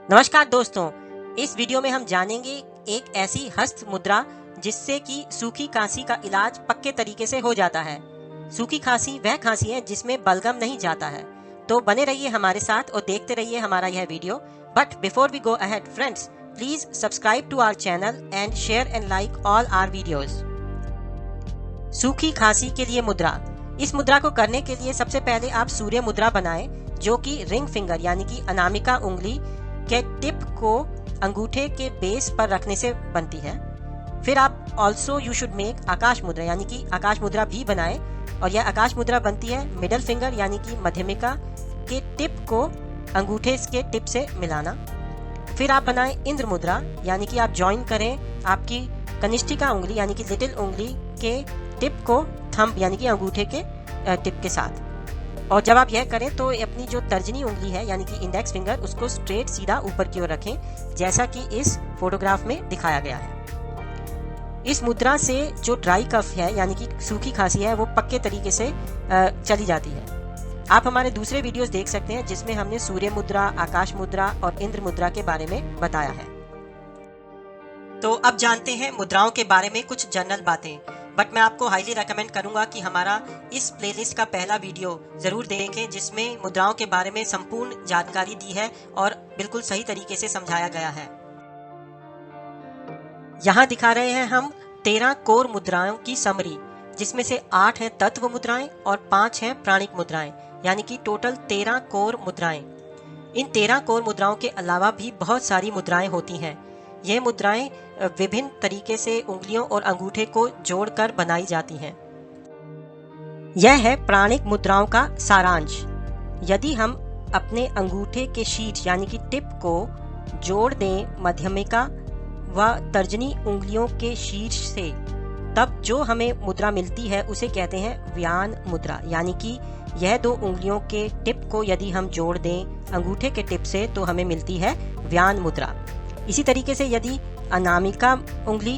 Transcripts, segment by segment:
नमस्कार दोस्तों, इस वीडियो में हम जानेंगे एक ऐसी हस्त मुद्रा जिससे कि सूखी खांसी का इलाज पक्के तरीके से हो जाता है। सूखी खांसी वह खांसी है जिसमें बलगम नहीं जाता है। तो बने रहिए हमारे साथ और देखते रहिए हमारा यह वीडियो। But before we go ahead friends, please subscribe to our channel and share and like all our videos. सूखी खांसी के लिए मुद्रा। इस मुद्रा को करने के लिए सबसे पहले आप सूर्य मुद्रा बनाएं, जो कि रिंग फिंगर यानी कि अनामिका उंगली के टिप को अंगूठे के बेस पर रखने से बनती है। फिर आप ऑल्सो यू शुड मेक आकाश मुद्रा यानी कि आकाश मुद्रा भी बनाएं, और यह आकाश मुद्रा बनती है मिडल फिंगर यानी कि मध्यमिका के टिप को अंगूठे के टिप से मिलाना। फिर आप बनाएं इंद्र मुद्रा यानी कि आप ज्वाइन करें आपकी कनिष्ठिका उंगली यानी कि लिटिल उंगली के टिप को थंब यानी कि अंगूठे के टिप के साथ। और जब आप यह करें तो अपनी जो तर्जनी उंगली है यानी कि इंडेक्स फिंगर उसको स्ट्रेट सीधा ऊपर की ओर रखें, जैसा कि इस फोटोग्राफ में दिखाया गया है। इस मुद्रा से जो ड्राई कफ है यानी कि सूखी खांसी है वो पक्के तरीके से चली जाती है। आप हमारे दूसरे वीडियोस देख सकते हैं जिसमें हमने सूर्य मुद्रा, आकाश मुद्रा और इंद्र मुद्रा के बारे में बताया है। तो अब जानते हैं मुद्राओं के बारे में कुछ जनरल बातें। बट मैं आपको हाईली रेकमेंड करूंगा कि हमारा इस प्लेलिस्ट का पहला वीडियो जरूर देखें, जिसमें मुद्राओं के बारे में संपूर्ण जानकारी दी है और बिल्कुल सही तरीके से समझाया गया है। यहाँ दिखा रहे हैं हम 13 कोर मुद्राओं की समरी, जिसमें से 8 हैं तत्व मुद्राएं और 5 हैं प्राणिक मुद्राएं, यानी कि टोटल 13 कोर मुद्राएं। इन 13 कोर मुद्राओं के अलावा भी बहुत सारी मुद्राएं होती हैं। ये मुद्राएं विभिन्न तरीके से उंगलियों और अंगूठे को जोड़कर बनाई जाती हैं। यह है प्राणिक मुद्राओं का सारांश। यदि हम अपने अंगूठे के शीर्ष यानी कि टिप को जोड़ दें मध्यमिका व तर्जनी उंगलियों के शीर्ष से, तब जो हमें मुद्रा मिलती है उसे कहते हैं व्यान मुद्रा। यानी कि यह दो उंगलियों के टिप को यदि हम जोड़ दें अंगूठे के टिप से तो हमें मिलती है व्यान मुद्रा। इसी तरीके से यदि अनामिका उंगली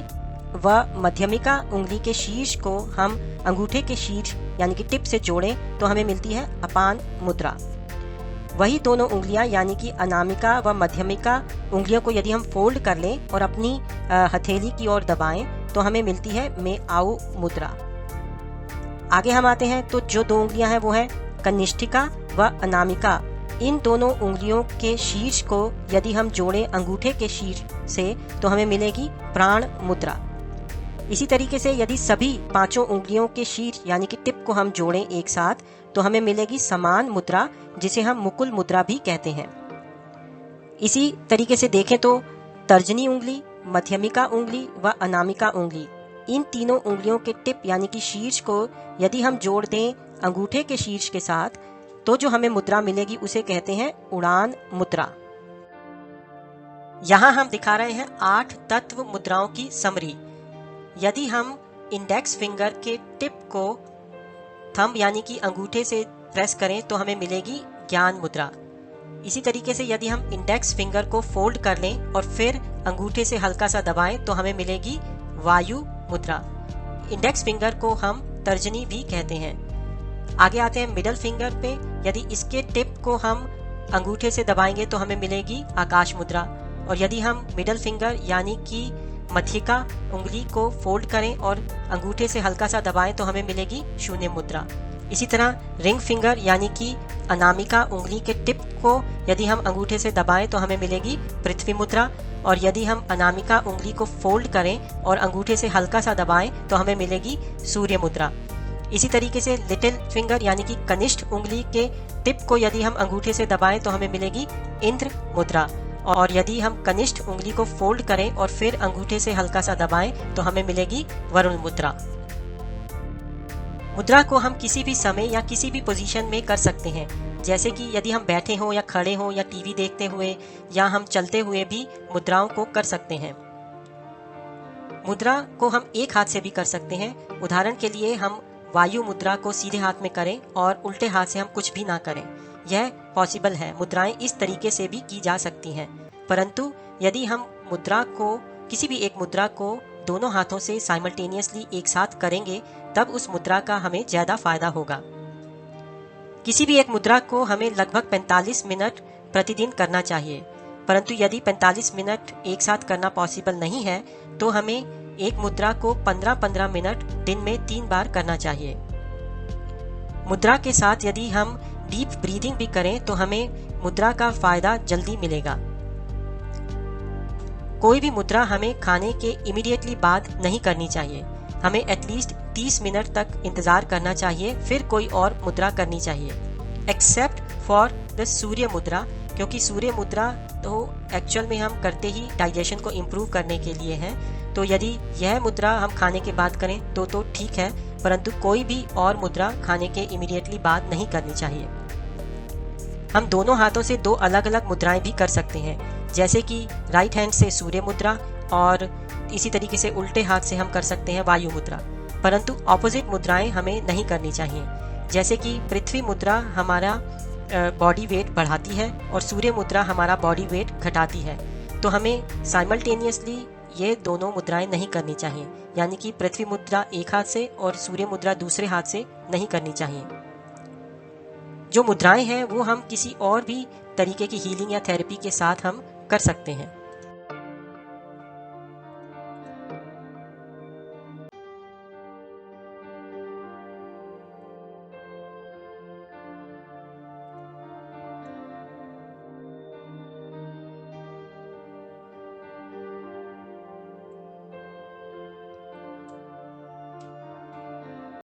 व मध्यमिका उंगली के शीर्ष को हम अंगूठे के शीर्ष यानी कि टिप से जोड़ें तो हमें मिलती है अपान मुद्रा। वही दोनों उंगलियां यानी कि अनामिका व मध्यमिका उंगलियों को यदि हम फोल्ड कर लें और अपनी हथेली की ओर दबाएं तो हमें मिलती है मेआऊ मुद्रा। आगे हम आते हैं तो जो दो उंगलियां हैं वो है कनिष्ठिका व अनामिका। इन दोनों उंगलियों के शीर्ष को यदि हम जोड़ें अंगूठे के शीर्ष से तो हमें मिलेगी प्राण मुद्रा। इसी तरीके से यदि सभी पांचों उंगलियों के शीर्ष यानी कि टिप को हम जोड़ें एक साथ तो हमें मिलेगी समान मुद्रा, जिसे हम मुकुल मुद्रा भी कहते हैं। इसी तरीके से देखें तो तर्जनी उंगली, मध्यमिका उंगली व अनामिका उंगली, इन तीनों उंगलियों के टिप यानी कि शीर्ष को यदि हम जोड़ दें अंगूठे के शीर्ष के साथ तो जो हमें मुद्रा मिलेगी उसे कहते हैं उड़ान मुद्रा। यहाँ हम दिखा रहे हैं 8 तत्व मुद्राओं की समरी। यदि हम इंडेक्स फिंगर के टिप को थंब यानी कि अंगूठे से प्रेस करें तो हमें मिलेगी ज्ञान मुद्रा। इसी तरीके से यदि हम इंडेक्स फिंगर को फोल्ड कर लें और फिर अंगूठे से हल्का सा दबाएं तो हमें मिलेगी वायु मुद्रा। इंडेक्स फिंगर को हम तर्जनी भी कहते हैं। आगे आते हैं मिडल फिंगर पे। यदि इसके टिप को हम अंगूठे से दबाएंगे तो हमें मिलेगी आकाश मुद्रा, और यदि हम मिडल फिंगर यानी कि मध्यिका उंगली को फोल्ड करें और अंगूठे से हल्का सा दबाएं तो हमें मिलेगी शून्य मुद्रा। इसी तरह रिंग फिंगर यानी कि अनामिका उंगली के टिप को यदि हम अंगूठे से दबाएं तो हमें मिलेगी पृथ्वी मुद्रा, और यदि हम अनामिका उंगली को फोल्ड करें और अंगूठे से हल्का सा दबाएं तो हमें मिलेगी सूर्य मुद्रा। इसी तरीके से लिटिल फिंगर यानी कि कनिष्ठ उंगली के टिप को यदि हम अंगूठे से दबाएं तो हमें मिलेगी इंद्र मुद्रा, और यदि हम कनिष्ठ उंगली को फोल्ड करें और फिर अंगूठे से हल्का सा दबाएं तो हमें मिलेगी वरुण मुद्रा। मुद्रा को हम किसी भी समय या किसी भी पोजीशन में कर सकते हैं, जैसे कि यदि हम बैठे हों या खड़े हों या टीवी देखते हुए या हम चलते हुए भी मुद्राओं को कर सकते हैं। मुद्रा को हम एक हाथ से भी कर सकते हैं। उदाहरण के लिए हम वायु मुद्रा को सीधे हाथ में करें और उल्टे हाथ से हम कुछ भी ना करें, यह पॉसिबल है। मुद्राएं इस तरीके से भी की जा सकती हैं, परंतु यदि हम मुद्रा को किसी भी एक मुद्रा को दोनों हाथों से साइमल्टेनियसली एक साथ करेंगे तब उस मुद्रा का हमें ज्यादा फायदा होगा। किसी भी एक मुद्रा को हमें लगभग 45 मिनट प्रतिदिन करना चाहिए। परंतु यदि 45 मिनट एक साथ करना पॉसिबल नहीं है तो हमें एक मुद्रा को 15-15 मिनट दिन में 3 बार करना चाहिए। मुद्रा के साथ यदि हम डीप ब्रीदिंग भी करें तो हमें मुद्रा का फायदा जल्दी मिलेगा। कोई भी मुद्रा हमें खाने के इमीडिएटली बाद नहीं करनी चाहिए। हमें एटलीस्ट 30 मिनट तक इंतजार करना चाहिए, फिर कोई और मुद्रा करनी चाहिए, एक्सेप्ट फॉर द सूर्य मुद्रा, क्योंकि सूर्य मुद्रा तो एक्चुअल में हम करते ही डाइजेशन को इम्प्रूव करने के लिए है। तो यदि यह मुद्रा हम खाने के बाद करें तो ठीक है, परंतु कोई भी और मुद्रा खाने के इमीडिएटली बाद नहीं करनी चाहिए। हम दोनों हाथों से 2 अलग अलग मुद्राएं भी कर सकते हैं, जैसे कि राइट हैंड से सूर्य मुद्रा और इसी तरीके से उल्टे हाथ से हम कर सकते हैं वायु मुद्रा। परंतु ऑपोजिट मुद्राएं हमें नहीं करनी चाहिए, जैसे कि पृथ्वी मुद्रा हमारा बॉडी वेट बढ़ाती है और सूर्य मुद्रा हमारा बॉडी वेट घटाती है। तो हमें साइमल्टेनियसली ये दोनों मुद्राएं नहीं करनी चाहिए, यानी कि पृथ्वी मुद्रा एक हाथ से और सूर्य मुद्रा दूसरे हाथ से नहीं करनी चाहिए। जो मुद्राएं हैं वो हम किसी और भी तरीके की हीलिंग या थेरेपी के साथ हम कर सकते हैं।